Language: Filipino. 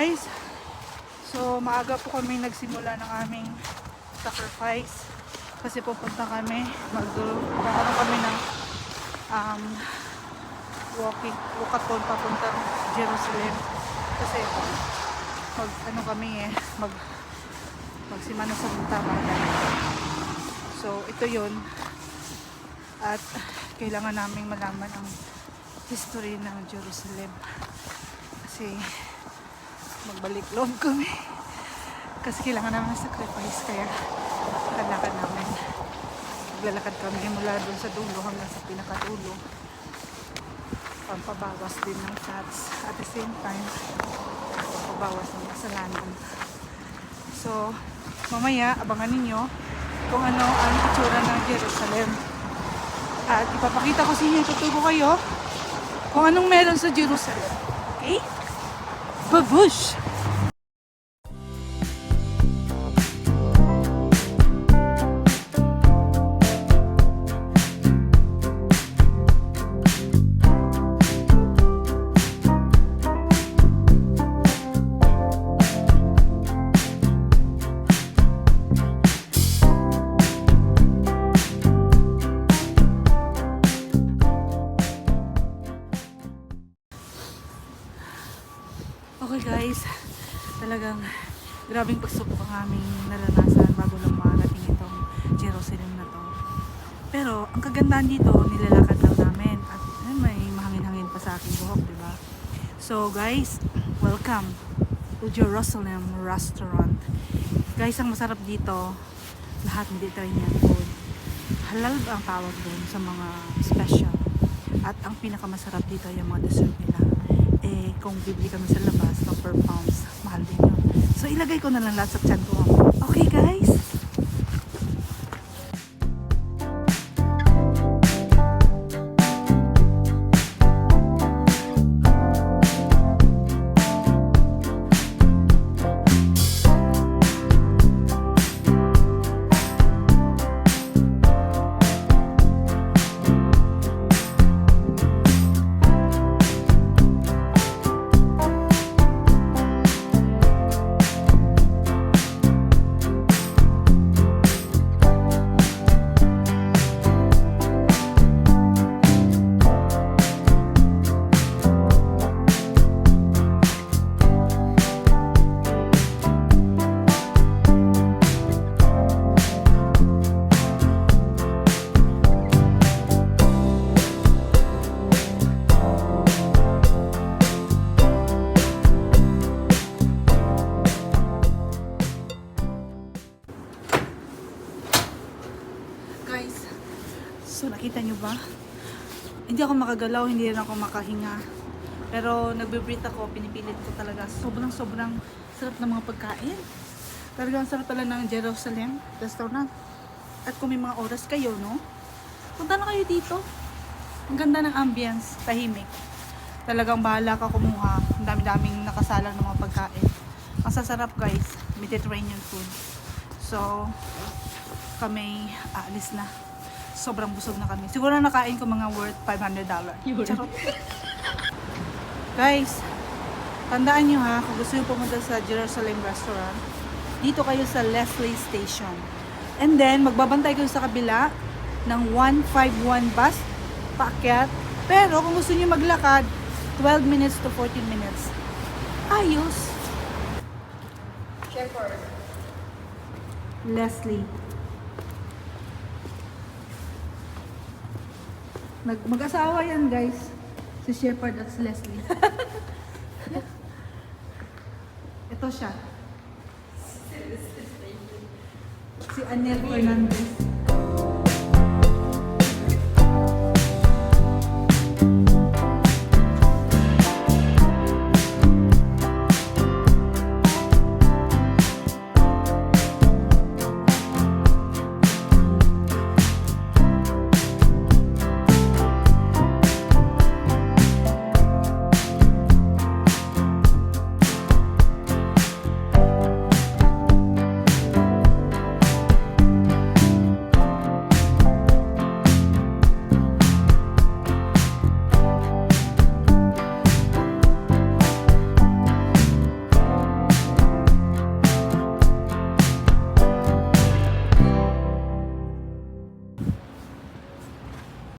guys, so maaga po kami nagsimula ng aming sacrifice kasi pupunta kami magkaroon kami ng walkathon papuntang Jerusalem kasi magsimana sa Tabanan. So ito yun, at kailangan naming malaman ang history ng Jerusalem kasi magbalik loob kami kasi kailangan namin ng sacrifice, kaya lalakad namin. Maglalakad kami mula doon sa dulo hanggang sa pinakadulo, pampabawas din ng fats at the same time pampabawas ng kasalanan. So mamaya abangan ninyo kung ano ang itsura ng Jerusalem at ipapakita ko sa inyo, tuturo kayo kung anong meron sa Jerusalem. Okay? Babush! Okay guys, talagang grabing pagsubok ang aming naranasan bago lang makarating itong Jerusalem na to. Pero ang kagandahan dito, nilalakad lang namin at may mahangin-hangin pa sa aking buhok, diba? So guys, welcome to Jerusalem Restaurant. Guys, ang masarap dito, lahat Mediterranean food. Halal ang tawag doon sa mga special. At ang pinakamasarap dito ay yung mga dessert nila. Kung bibili kami sa labas ng per pounds, mahal din yun. So ilagay ko na lang lahat sa tiyan ko. Okay guys? So nakita nyo ba? Hindi ako makagalaw, hindi rin ako makahinga. Pero nagbe-breathe ako, pinipilit ko talaga. Sobrang sarap ng mga pagkain. Talagang sarap pala ng Jerusalem Restaurant. At kung may mga oras kayo, no? Punta na kayo dito. Ang ganda ng ambience, tahimik. Talagang bahala ka kumuha. Ang dami-daming nakasalang ng mga pagkain. Ang sasarap guys, Mediterranean food. So, kami aalis na. Sobrang busog na kami. Siguro nakain ko mga worth $500. Charot. Guys, tandaan nyo ha, kung gusto nyo pumunta sa Jerusalem Restaurant, dito kayo sa Leslie Station. And then, magbabantay kayo sa kabila ng 151 bus, paakyat. Pero kung gusto nyo maglakad, 12 minutes to 14 minutes. Ayos. Shepherd. Leslie. Mag-asawa yan guys, si Shepherd at si Leslie. Ito siya, si Anel Fernandez.